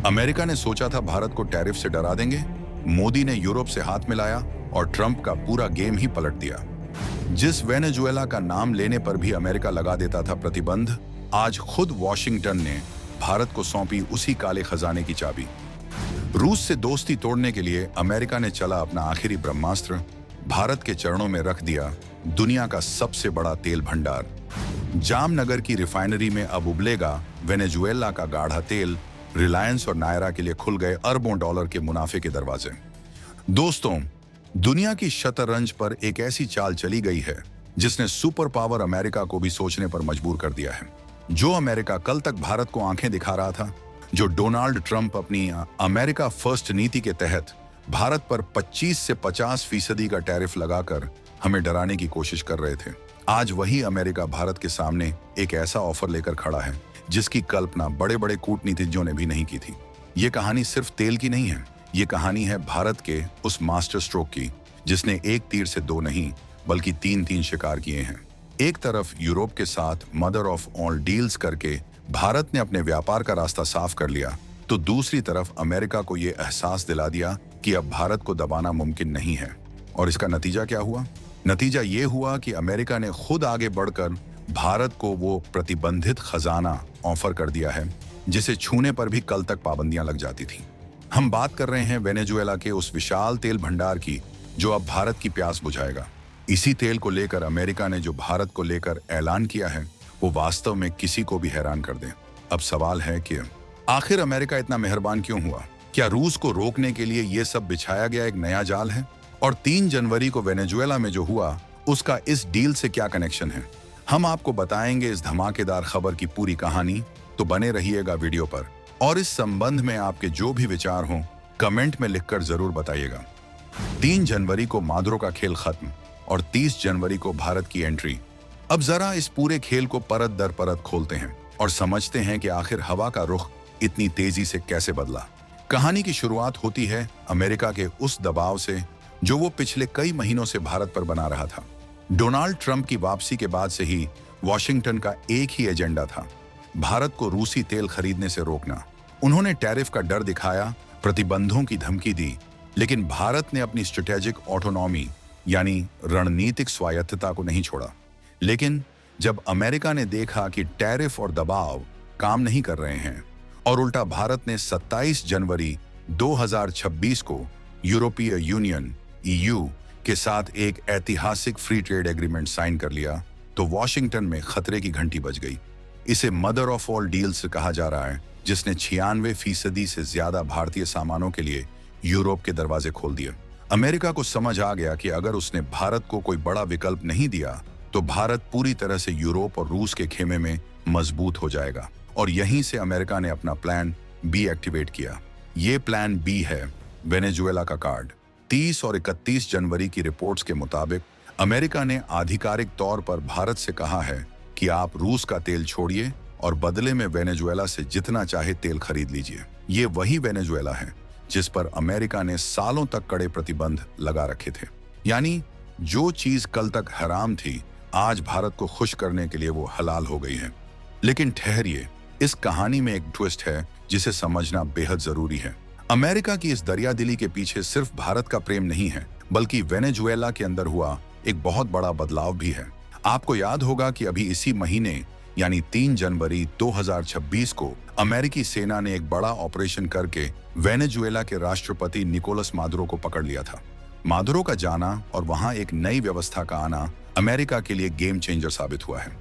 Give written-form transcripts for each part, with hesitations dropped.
America ने सोचा था भारत को टैरिफ से डरा देंगे। मोदी ने यूरोप से हाथ मिलाया और ट्रंप का पूरा गेम ही पलट दिया। जिस वेनेजुएला का नाम लेने पर भी अमेरिका लगा देता था प्रतिबंध, आज खुद वॉशिंगटन ने भारत को सौंपी उसी काले खजाने की चाबी। रूस से दोस्ती तोड़ने के लिए अमेरिका ने चला अपना आखिरी ब्रह्मास्त्र, भारत के चरणों में रख दिया दुनिया का सबसे बड़ा तेल भंडार। जामनगर की रिफाइनरी में अब उबलेगा वेनेजुएला का गाढ़ा तेल। रिलायंस और नायरा के लिए खुल गए अरबों डॉलर के मुनाफे के दरवाजे। दोस्तों, दुनिया की शतरंज पर एक ऐसी चाल चली गई है जिसने सुपर पावर अमेरिका को भी सोचने पर मजबूर कर दिया है। जो अमेरिका कल तक भारत को आंखें दिखा रहा था, जो डोनाल्ड ट्रंप अपनी अमेरिका फर्स्ट नीति के तहत भारत पर 25 से 50% का टैरिफ लगाकर हमें डराने की कोशिश कर रहे थे, आज वही अमेरिका भारत के सामने एक ऐसा ऑफर लेकर खड़ा है जिसकी कल्पना बड़े बड़े कूटनीतिज्ञों ने भी नहीं की थी। ये कहानी सिर्फ तेल की नहीं है, ये कहानी है भारत के उस मास्टर स्ट्रोक की जिसने एक तीर से दो नहीं बल्कि तीन शिकार किए हैं। एक तरफ यूरोप के साथ मदर ऑफ ऑल डील्स करके भारत ने अपने व्यापार का रास्ता साफ कर लिया, तो दूसरी तरफ अमेरिका को यह एहसास दिला दिया कि अब भारत को दबाना मुमकिन नहीं है। और इसका नतीजा क्या हुआ? नतीजा ये हुआ कि अमेरिका ने खुद आगे बढ़कर भारत को वो प्रतिबंधित खजाना ऑफर कर दिया है जिसे छूने पर भी कल तक पाबंदियां लग जाती थी। हम बात कर रहे हैं वेनेजुएला के उस विशाल तेल भंडार की जो अब भारत की प्यास बुझाएगा। इसी तेल को लेकर अमेरिका ने जो भारत को लेकर ऐलान किया है वो वास्तव में किसी को भी हैरान कर दे। अब सवाल है कि आखिर अमेरिका इतना मेहरबान क्यों हुआ? क्या रूस को रोकने के लिए ये सब बिछाया गया एक नया जाल है? और 3 जनवरी को वेनेजुएला में जो हुआ उसका इस डील से क्या कनेक्शन है? हम आपको बताएंगे इस धमाकेदार खबर की पूरी कहानी, तो बने रहिएगा वीडियो पर। और इस संबंध में आपके जो भी विचार हों कमेंट में लिखकर जरूर बताइएगा। 3 जनवरी को मादुरो का खेल खत्म और 30 जनवरी को भारत की एंट्री। अब जरा इस पूरे खेल को परत दर परत खोलते हैं और समझते हैं कि आखिर हवा का रुख इतनी तेजी से कैसे बदला। कहानी की शुरुआत होती है अमेरिका के उस दबाव से जो वो पिछले कई महीनों से भारत पर बना रहा था। डोनाल्ड ट्रंप की वापसी के बाद से ही वॉशिंगटन का एक ही एजेंडा था, भारत को रूसी तेल खरीदने से रोकना। उन्होंने टैरिफ का डर दिखाया, प्रतिबंधों की धमकी दी, लेकिन भारत ने अपनी स्ट्रेटेजिक ऑटोनॉमी यानी रणनीतिक स्वायत्तता को नहीं छोड़ा। लेकिन जब अमेरिका ने देखा कि टैरिफ और दबाव काम नहीं कर रहे हैं और उल्टा भारत ने 27 जनवरी 2026 को यूरोपीय यूनियन (EU) के साथ एक ऐतिहासिक फ्री ट्रेड एग्रीमेंट साइन कर लिया, तो वॉशिंगटन में खतरे की घंटी बज गई। इसे मदर ऑफ ऑल डील्स कहा जा रहा है, जिसने 96% से ज्यादा भारतीय सामानों के लिए यूरोप के दरवाजे खोल दिए। अमेरिका को समझ आ गया कि अगर उसने भारत को कोई बड़ा विकल्प नहीं दिया तो भारत पूरी तरह से यूरोप और रूस के खेमे में मजबूत हो जाएगा। और यहीं से अमेरिका ने अपना प्लान बी एक्टिवेट किया। ये प्लान बी है वेनेजुएला का कार्ड। 30 और 31 जनवरी की रिपोर्ट्स के मुताबिक अमेरिका ने आधिकारिक तौर पर भारत से कहा है कि आप रूस का तेल छोड़िए और बदले में वेनेजुएला से जितना चाहे तेल खरीद लीजिए। ये वही वेनेजुएला है जिस पर अमेरिका ने सालों तक कड़े प्रतिबंध लगा रखे थे। यानी जो चीज कल तक हराम थी, आज भारत को खुश करने के लिए वो हलाल हो गई है। लेकिन ठहरिए, इस कहानी में एक ट्विस्ट है जिसे समझना बेहद जरूरी है। अमेरिका की इस दरियादिली के पीछे सिर्फ भारत का प्रेम नहीं है, बल्कि वेनेजुएला के अंदर हुआ एक बहुत बड़ा बदलाव भी है। आपको याद होगा कि अभी इसी महीने यानी 3 जनवरी 2026 को अमेरिकी सेना ने एक बड़ा ऑपरेशन करके वेनेजुएला के राष्ट्रपति निकोलस मादुरो को पकड़ लिया था। मादुरो का जाना और वहां एक नई व्यवस्था का आना अमेरिका के लिए गेम चेंजर साबित हुआ है।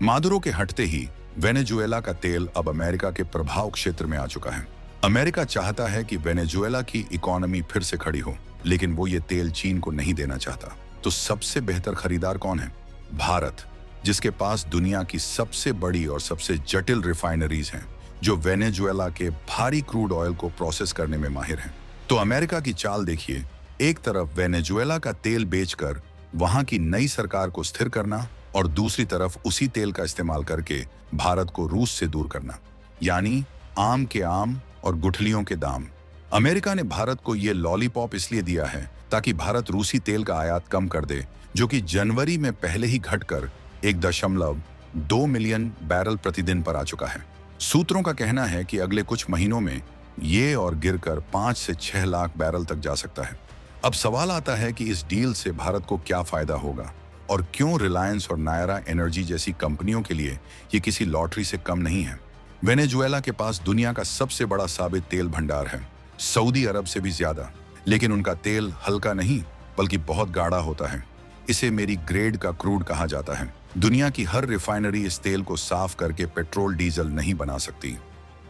मादुरो के हटते ही वेनेजुएला का तेल अब अमेरिका के प्रभाव क्षेत्र में आ चुका है। अमेरिका चाहता है कि वेनेजुएला की इकोनॉमी फिर से खड़ी हो, लेकिन वो ये तेल चीन को नहीं देना चाहता। तो सबसे बेहतर खरीदार कौन है? भारत, जिसके पास दुनिया की सबसे बड़ी और सबसे जटिल रिफाइनरीज हैं, जो वेनेजुएला के भारी क्रूड ऑयल को प्रोसेस करने में माहिर हैं। तो अमेरिका की चाल देखिए, एक तरफ वेनेजुएला का तेल बेचकर वहां की नई सरकार को स्थिर करना और दूसरी तरफ उसी तेल का इस्तेमाल करके भारत को रूस से दूर करना, यानी आम के आम और गुठलियों के दाम। अमेरिका ने भारत को ये लॉलीपॉप इसलिए दिया है ताकि भारत रूसी तेल का आयात कम कर दे, जो कि जनवरी में पहले ही घटकर 1.2 मिलियन बैरल प्रतिदिन पर आ चुका है। सूत्रों का कहना है कि अगले कुछ महीनों में ये और गिरकर 5 से 6 लाख बैरल तक जा सकता है। अब सवाल आता है कि इस डील से भारत को क्या फायदा होगा और क्यों रिलायंस और नायरा एनर्जी जैसी कंपनियों के लिए ये किसी लॉटरी से कम नहीं है। वेनेजुएला के पास दुनिया का सबसे बड़ा साबित तेल भंडार है, सऊदी अरब से भी ज्यादा, लेकिन उनका तेल हल्का नहीं बल्कि बहुत गाढ़ा होता है। इसे मेरी ग्रेड का क्रूड कहा जाता है। दुनिया की हर रिफाइनरी इस तेल को साफ करके पेट्रोल डीजल नहीं बना सकती।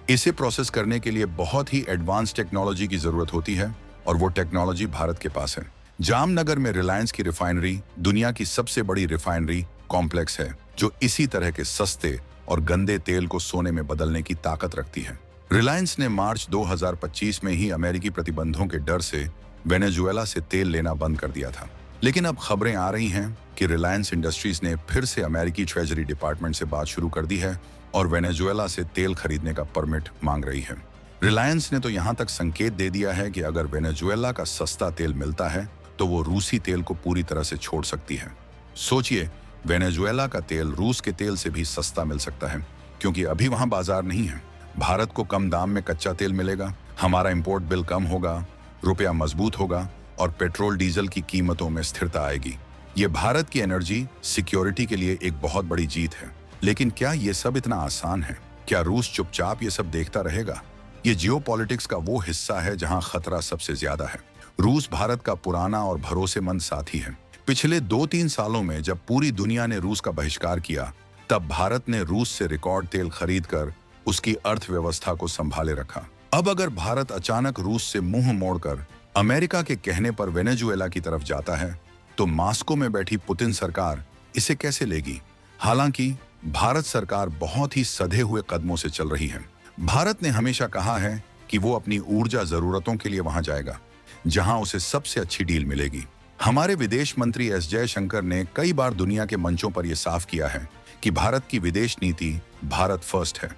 इसे प्रोसेस करने के लिए बहुत ही एडवांस टेक्नोलॉजी की जरूरत होती है और वो टेक्नोलॉजी भारत के पास है। जामनगर में रिलायंस की रिफाइनरी दुनिया की सबसे बड़ी रिफाइनरी कॉम्प्लेक्स है, जो इसी तरह के सस्ते और गंदे तेल को सोने में बदलने की ताकत रखती है। रिलायंस ने मार्च 2025 में ही अमेरिकी प्रतिबंधों के डर से वेनेजुएला से तेल लेना बंद कर दिया था। लेकिन अब खबरें आ रही हैं कि रिलायंस इंडस्ट्रीज ने फिर से अमेरिकी ट्रेजरी डिपार्टमेंट से बात शुरू कर दी है और वेनेजुएला से तेल खरीदने का परमिट मांग रही है। रिलायंस ने तो यहां तक संकेत दे दिया है कि अगर वेनेजुएला का सस्ता तेल मिलता है तो वो रूसी तेल को पूरी तरह से छोड़ सकती है। सोचिए, वेनेजुएला का तेल रूस के तेल से भी सस्ता मिल सकता है, क्योंकि अभी वहां बाजार नहीं है। भारत को कम दाम में कच्चा तेल मिलेगा, हमारा इंपोर्ट बिल कम होगा, रुपया मजबूत होगा और पेट्रोल डीजल की कीमतों में स्थिरता आएगी। ये भारत की एनर्जी सिक्योरिटी के लिए एक बहुत बड़ी जीत है। लेकिन क्या ये सब इतना आसान है? क्या रूस चुपचाप ये सब देखता रहेगा? ये जियोपॉलिटिक्स का वो हिस्सा है जहां खतरा सबसे ज्यादा है। रूस भारत का पुराना और भरोसेमंद साथी है। पिछले 2-3 सालों में जब पूरी दुनिया ने रूस का बहिष्कार किया, तब भारत ने रूस से रिकॉर्ड तेल खरीदकर उसकी अर्थव्यवस्था को संभाले रखा। अब अगर भारत अचानक रूस से मुंह मोड़कर अमेरिका के कहने पर वेनेजुएला की तरफ जाता है, तो मास्को में बैठी पुतिन सरकार इसे कैसे लेगी? हालांकि भारत सरकार बहुत ही सधे हुए कदमों से चल रही है। भारत ने हमेशा कहा है कि वो अपनी ऊर्जा जरूरतों के लिए वहां जाएगा जहां उसे सबसे अच्छी डील मिलेगी। हमारे विदेश मंत्री एस जयशंकर ने कई बार दुनिया के मंचों पर यह साफ किया है कि भारत की विदेश नीति भारत फर्स्ट है।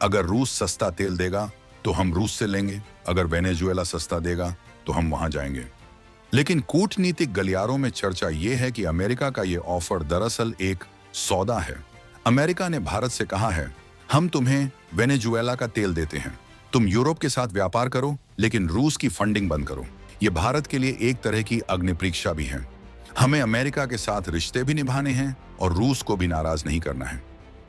अगर रूस सस्ता तेल देगा तो हम रूस से लेंगे, अगर वेनेजुएला सस्ता देगा तो हम वहां जाएंगे। लेकिन कूटनीतिक गलियारों में चर्चा यह है कि अमेरिका का यह ऑफर दरअसल एक सौदा है। अमेरिका ने भारत से कहा है, हम तुम्हें वेनेजुएला का तेल देते हैं, तुम यूरोप के साथ व्यापार करो लेकिन रूस की फंडिंग बंद करो। ये भारत के लिए एक तरह की अग्नि परीक्षा भी है। हमें अमेरिका के साथ रिश्ते भी निभाने हैं और रूस को भी नाराज नहीं करना है।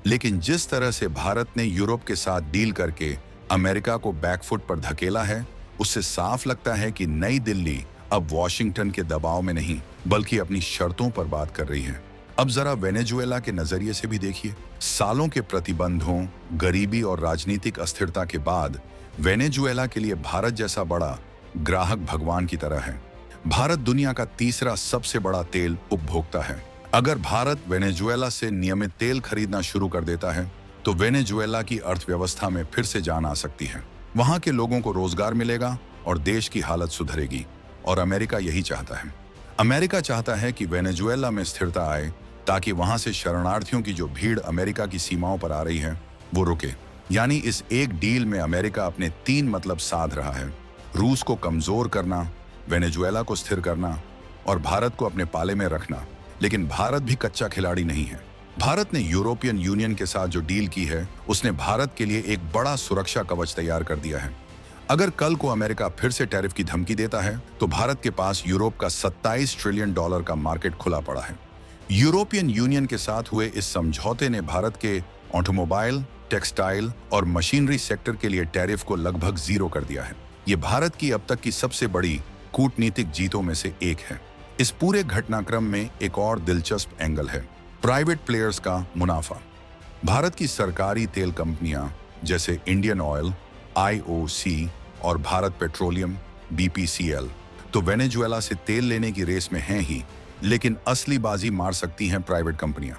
लेकिन जिस तरह से भारत ने यूरोप के साथ डील करके अमेरिका को बैकफुट पर धकेला है, उससे साफ लगता है कि नई दिल्ली अब वॉशिंगटन के दबाव में नहीं बल्कि अपनी शर्तों पर बात कर रही है। अब जरा वेनेजुएला के नजरिए से भी देखिए। सालों के प्रतिबंधों, गरीबी और राजनीतिक अस्थिरता के बाद वेनेजुएला के लिए भारत जैसा बड़ा ग्राहक भगवान की तरह है। भारत दुनिया का तीसरा सबसे बड़ा तेल उपभोक्ता है। अगर भारत वेनेजुएला से नियमित तेल खरीदना शुरू कर देता है तो वेनेजुएला की अर्थव्यवस्था में फिर से जान आ सकती है। वहां के लोगों को रोजगार मिलेगा और देश की हालत सुधरेगी। और अमेरिका यही चाहता है। अमेरिका चाहता है कि वेनेजुएला में स्थिरता आए ताकि वहां से शरणार्थियों की जो भीड़ अमेरिका की सीमाओं पर आ रही है वो रुके। यानी इस एक डील में अमेरिका अपने 3 मतलब साध रहा है: रूस को कमजोर करना, वेनेजुएला को स्थिर करना और भारत को अपने पाले में रखना। लेकिन भारत भी कच्चा खिलाड़ी नहीं है। भारत ने यूरोपियन यूनियन के साथ जो डील की है, उसने भारत के लिए एक बड़ा सुरक्षा कवच तैयार कर दिया है। अगर कल को अमेरिका फिर से टैरिफ की धमकी देता है तो भारत के पास यूरोप का $27 ट्रिलियन का मार्केट खुला पड़ा है। यूरोपियन यूनियन के साथ हुए इस समझौते ने भारत के ऑटोमोबाइल, टेक्सटाइल और मशीनरी सेक्टर के लिए टैरिफ को लगभग 0 कर दिया है। ये भारत की अब तक की सबसे बड़ी कूटनीतिक जीतों में से एक है। इस पूरे घटनाक्रम में एक और दिलचस्प एंगल है: प्राइवेट प्लेयर्स का मुनाफा। भारत की सरकारी तेल कंपनियां जैसे इंडियन ऑयल, IOC और भारत पेट्रोलियम, BPCL, तो वेनेजुएला से तेल लेने की रेस में हैं ही, लेकिन असली बाजी मार सकती हैं प्राइवेट कंपनियां।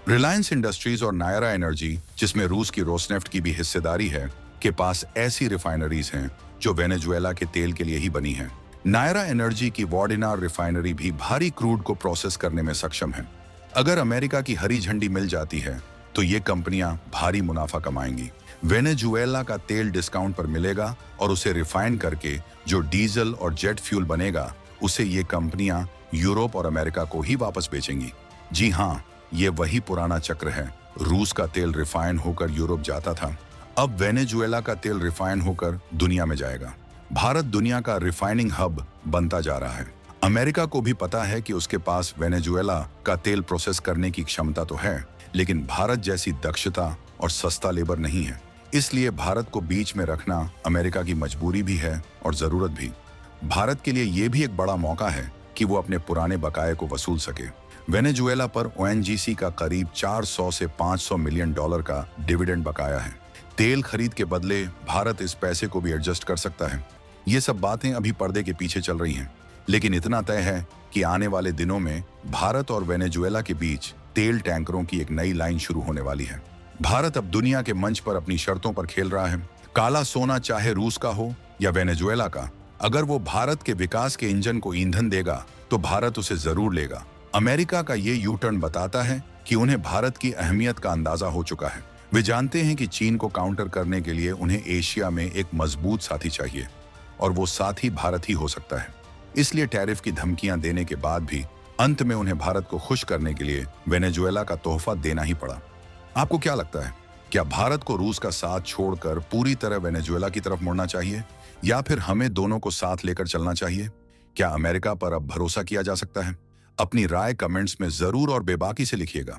रिलायंस इंडस्ट्रीज और नायरा एनर्जी, जिसमें रूस की रोसनेफ्ट की भी हिस्सेदारी है, के पास ऐसी रिफाइनरीज हैं जो वेनेजुएला के तेल के लिए ही बनी हैं। नायरा एनर्जी की वॉर्डिनार रिफाइनरी भी भारी क्रूड को प्रोसेस करने में सक्षम है। अगर अमेरिका की हरी झंडी मिल जाती है तो ये कंपनियां भारी मुनाफा कमाएंगी। वेनेजुएला का तेल डिस्काउंट पर मिलेगा और उसे रिफाइन करके जो डीजल और जेट फ्यूल बनेगा, उसे ये कंपनियां यूरोप और अमेरिका को ही वापस बेचेंगी। जी हाँ, ये वही पुराना चक्र है। रूस का तेल रिफाइन होकर यूरोप जाता था, अब वेनेजुएला का तेल रिफाइन होकर दुनिया में जाएगा। भारत दुनिया का रिफाइनिंग हब बनता जा रहा है। अमेरिका को भी पता है कि उसके पास वेनेजुएला का तेल प्रोसेस करने की क्षमता तो है, लेकिन भारत जैसी दक्षता और सस्ता लेबर नहीं है। इसलिए भारत को बीच में रखना अमेरिका की मजबूरी भी है और जरूरत भी। भारत के लिए यह भी एक बड़ा मौका है कि वो अपने पुराने बकाये को वसूल सके। वेनेजुएला पर ओएनजीसी का करीब 400 से 500 मिलियन डॉलर का डिविडेंड बकाया है। तेल खरीद के बदले भारत इस पैसे को भी एडजस्ट कर सकता है। ये सब बातें अभी पर्दे के पीछे चल रही हैं, लेकिन इतना तय है कि आने वाले दिनों में भारत और वेनेजुएला के बीच तेल टैंकरों की एक नई लाइन शुरू होने वाली है। भारत अब दुनिया के मंच पर अपनी शर्तों पर खेल रहा है। काला सोना चाहे रूस का हो या वेनेजुएला का, अगर वो भारत के विकास के इंजन को ईंधन देगा तो भारत उसे जरूर लेगा। अमेरिका का ये यू टर्न बताता है कि उन्हें भारत की अहमियत का अंदाजा हो चुका है। वे जानते हैं कि चीन को काउंटर करने के लिए उन्हें एशिया में एक मजबूत साथी चाहिए, और वो साथी भारत ही हो सकता है। इसलिए टैरिफ की धमकियां देने के बाद भी अंत में उन्हें भारत को खुश करने के लिए वेनेजुएला का तोहफा देना ही पड़ा। आपको क्या लगता है, क्या भारत को रूस का साथ छोड़कर पूरी तरह वेनेजुएला की तरफ मुड़ना चाहिए, या फिर हमें दोनों को साथ लेकर चलना चाहिए? क्या अमेरिका पर अब भरोसा किया जा सकता है? अपनी राय कमेंट्स में जरूर और बेबाकी से लिखिएगा।